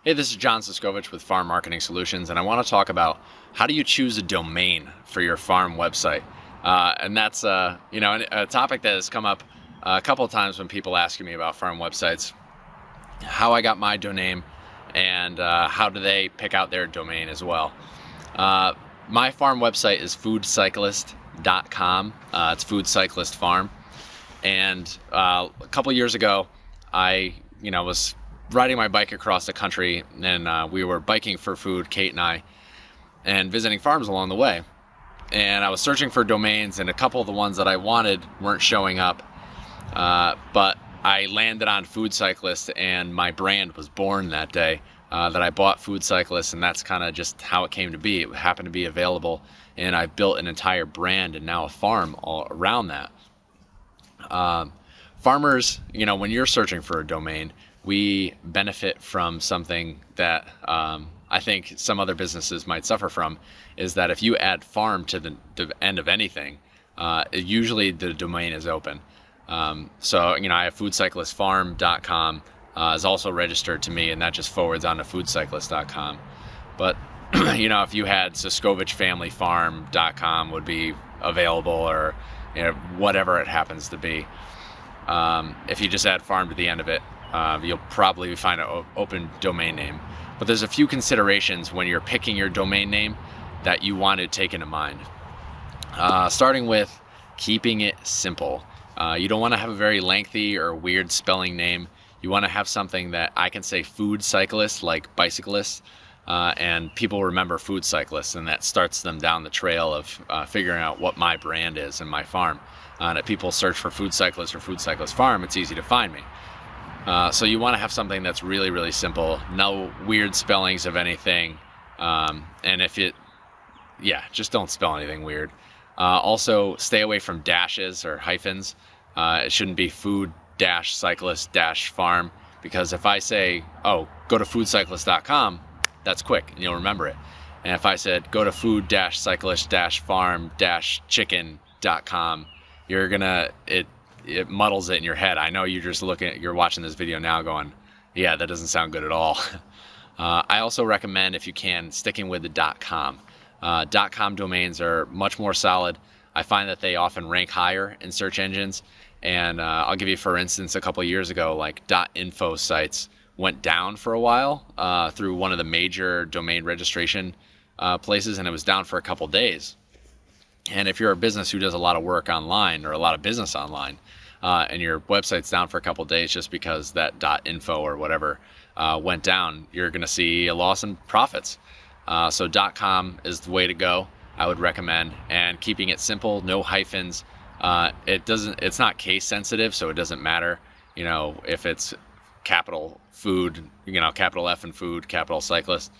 Hey, this is John Siskovich with Farm Marketing Solutions, and I want to talk about how do you choose a domain for your farm website. And that's a topic that has come up a couple of times when people ask me about farm websites, how I got my domain, and how do they pick out their domain as well. My farm website is foodcyclist.com. It's Food Cyclist Farm, and a couple years ago, I was riding my bike across the country, and we were biking for food, Kate and I, and visiting farms along the way. And I was searching for domains, and a couple of the ones that I wanted weren't showing up. But I landed on Food Cyclist, and my brand was born that day. That I bought Food Cyclist, and that's kind of just how it came to be. It happened to be available, and I built an entire brand and now a farm all around that. Farmers, when you're searching for a domain, we benefit from something that I think some other businesses might suffer from, is that if you add farm to the end of anything, usually the domain is open. So I have foodcyclistfarm.com is also registered to me, and that just forwards on to foodcyclist.com. But if you had SiskovichFamilyFarm.com would be available, or whatever it happens to be. If you just add farm to the end of it, you'll probably find an open domain name. But there's a few considerations when you're picking your domain name that you want to take into mind. Starting with keeping it simple. You don't want to have a very lengthy or weird spelling name. You want to have something that I can say food cyclist, like bicyclist, and people remember Food Cyclist, and that starts them down the trail of figuring out what my brand is and my farm. And if people search for Food Cyclist or Food Cyclist Farm, it's easy to find me. So you want to have something that's really, really simple, no weird spellings of anything, and just don't spell anything weird. Also, stay away from dashes or hyphens. It shouldn't be food-cyclist-farm, because if I say, go to foodcyclist.com, that's quick and you'll remember it. And if I said, go to food-cyclist-farm-chicken.com, it muddles it in your head. I know you're watching this video now going, yeah, that doesn't sound good at all. I also recommend, if you can, sticking with the .com. .com domains are much more solid. I find that they often rank higher in search engines. And I'll give you, for instance, a couple of years ago, like .info sites went down for a while through one of the major domain registration places, and it was down for a couple days. And if you're a business who does a lot of work online, or a lot of business online, and your website's down for a couple days just because that .info or whatever went down, you're going to see a loss in profits. So .com is the way to go, I would recommend, and keeping it simple, no hyphens. It's not case sensitive, so it doesn't matter, if it's capital food, capital F and food, capital cyclist.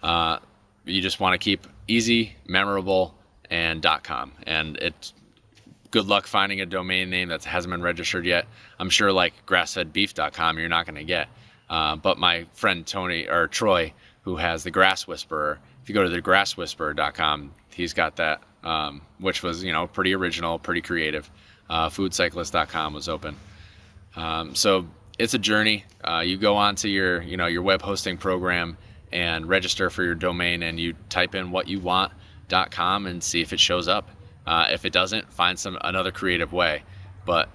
You just want to keep easy, memorable, and .com. And it's good luck finding a domain name that hasn't been registered yet. I'm sure like grassfedbeef.com you're not going to get. But my friend Troy, who has the Grass Whisperer, if you go to the grasswhisperer.com, he's got that, which was, pretty original, pretty creative. Foodcyclist.com was open. So it's a journey. You go onto your web hosting program and register for your domain, and you type in what you want, .com, and see if it shows up. If it doesn't, find another creative way. But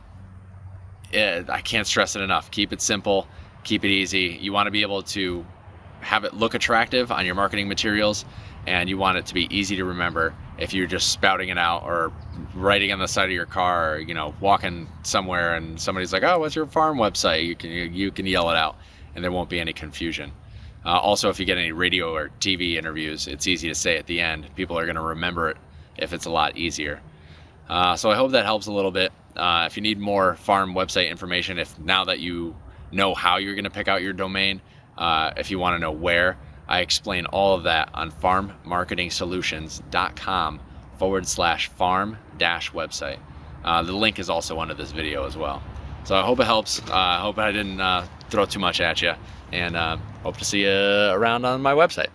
I can't stress it enough. Keep it simple, keep it easy. You want to be able to have it look attractive on your marketing materials, and you want it to be easy to remember. If you're just spouting it out or writing on the side of your car, or walking somewhere and somebody's like, what's your farm website, you can yell it out and there won't be any confusion. Also, if you get any radio or TV interviews, it's easy to say at the end. People are going to remember it if it's a lot easier. So I hope that helps a little bit. If you need more farm website information, now that you know how you're going to pick out your domain, if you want to know where, I explain all of that on farmmarketingsolutions.com/farm-website. The link is also under this video as well. So I hope it helps. I hope I didn't throw too much at you, and hope to see you around on my website.